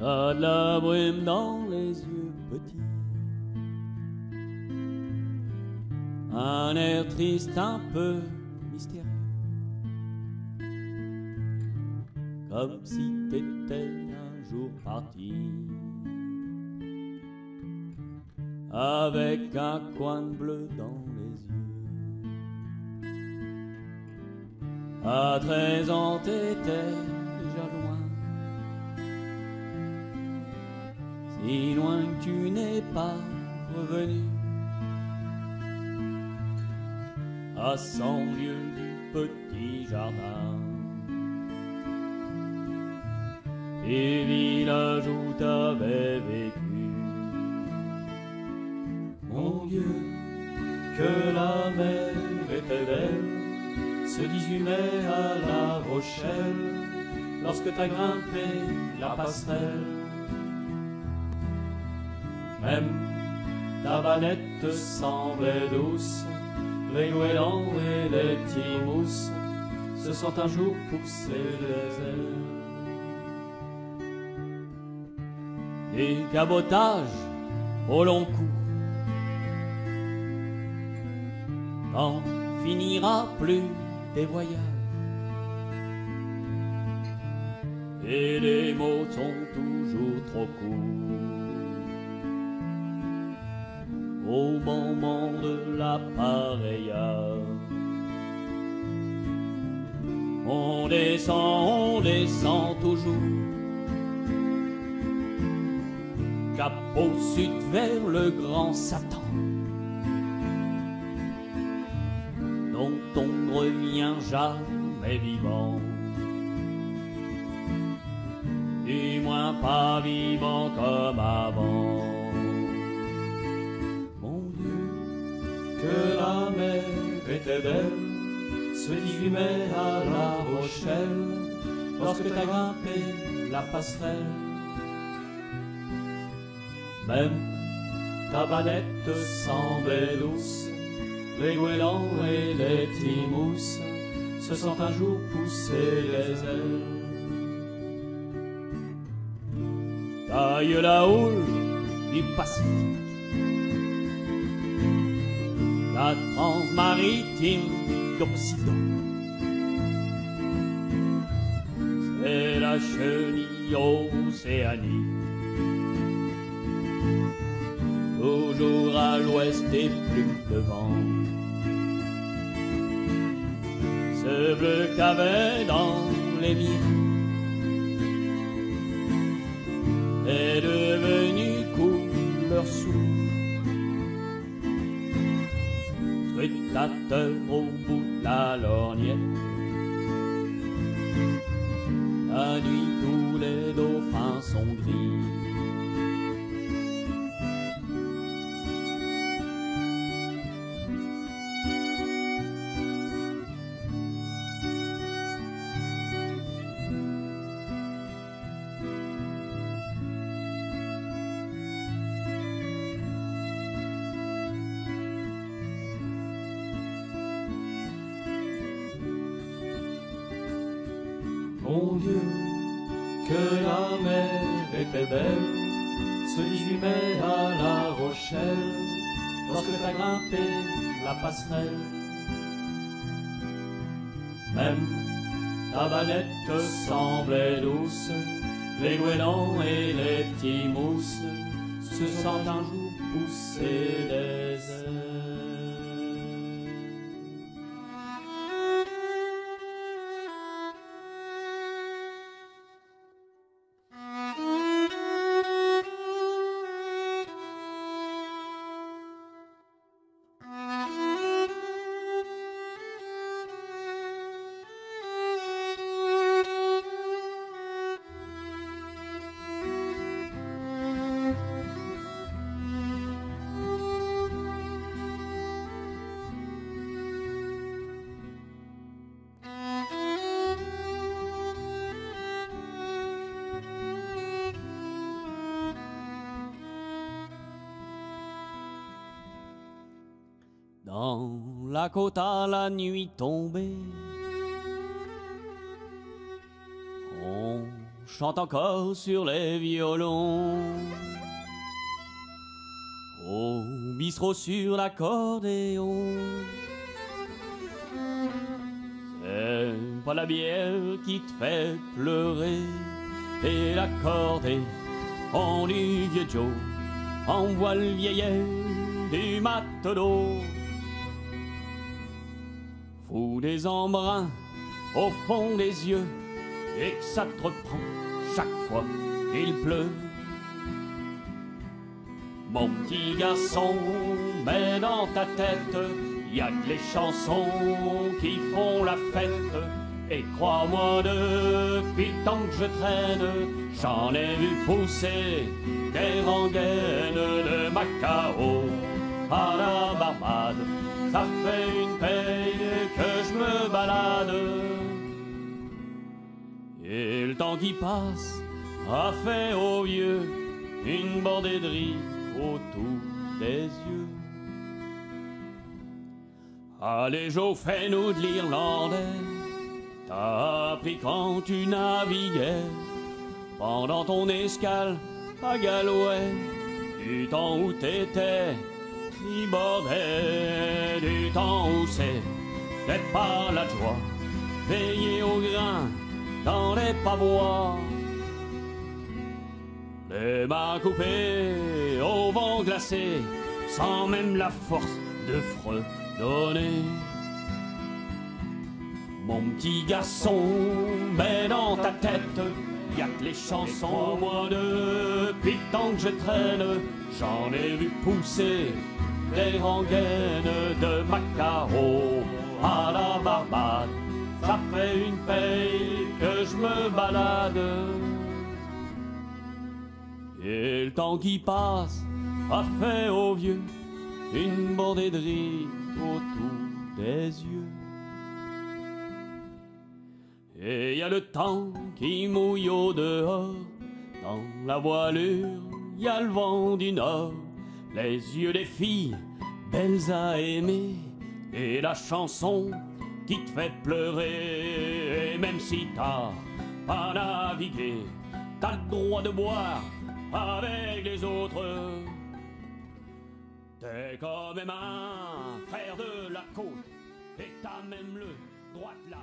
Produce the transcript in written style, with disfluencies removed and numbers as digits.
a de la brume dans les yeux petits, un air triste un peu mystérieux, comme si t'étais un jour parti, avec un coin de bleu dans les yeux. À 13 ans t'étais déjà loin, si loin que tu n'es pas revenu, à 100 lieues du petit jardin, et village où t'avais vécu. Mon Dieu, que la mer était belle, ce 18 mai à La Rochelle, lorsque t'as grimpé la passerelle. Même ta vanette te semblait douce, les goélands et les petits mousses se sont un jour poussés des ailes. Et cabotage au long cours, n'en finira plus des voyages, et les mots sont toujours trop courts au moment de l'appareillage. On descend toujours, cap au sud vers le grand Satan, dont on ne revient jamais vivant, du moins pas vivant comme avant. Mon Dieu, que la mer était belle, ce 18 mai à La Rochelle, lorsque t'as grimpé la passerelle. Même ta vanette te semblait douce, les goélands et les petits mousses se sont un jour poussés les ailes. Taille la houle du Pacifique, la transmaritime d'Occident, c'est la chenille océanique, toujours à l'ouest et plus devant. Ce bleu qu'avait dans les murs est devenu couleur sourde, scrutateur au bout de la lorgnette. La nuit tous les dauphins sont gris, mon Dieu, que la mer était belle, ce 18 mai à La Rochelle, lorsque t'as grimpé la passerelle. Même ta vanette te semblait douce, les goélands et les petits mousses se sont un jour poussés des ailes. Dans la côte à la nuit tombée, on chante encore sur les violons. Au bistrot sur l'accordéon, c'est pas la bière qui te fait pleurer, et l'accordéon du vieux Joe envoie le vieillet du matelot. Fous des embruns au fond des yeux et que ça te reprend chaque fois qu'il pleut. Mon petit garçon, mets dans ta tête, y a que les chansons qui font la fête. Et crois-moi, depuis le temps que je traîne, j'en ai vu pousser des rengaines de Macao à la Barbade. Ça fait une paye que je me balade. Et le temps qui passe a fait aux vieux une bordée de riz autour des yeux. Allez Jo, fais-nous de l'irlandais. T'as appris quand tu naviguais pendant ton escale à Galway, du temps où t'étais tribordais, du temps où c'était pas la joie, veiller au grain dans les pavois, les mains coupées au vent glacé, sans même la force de fredonner. Mon petit garçon, mets dans ta tête, y'a que les chansons. Moi, depuis le temps que je traîne, j'en ai vu pousser des rengaines de Macao à la Barbade. Ça fait une paye que je me balade. Et le temps qui passe a fait aux vieux une bordée de riz autour des yeux. Et y a le temps qui mouille au dehors, dans la voilure y a le vent du nord, les yeux des filles belles à aimer, et la chanson qui te fait pleurer. Et même si t'as pas navigué, t'as le droit de boire avec les autres. T'es quand même un frère de la côte, et t'as même le droit de la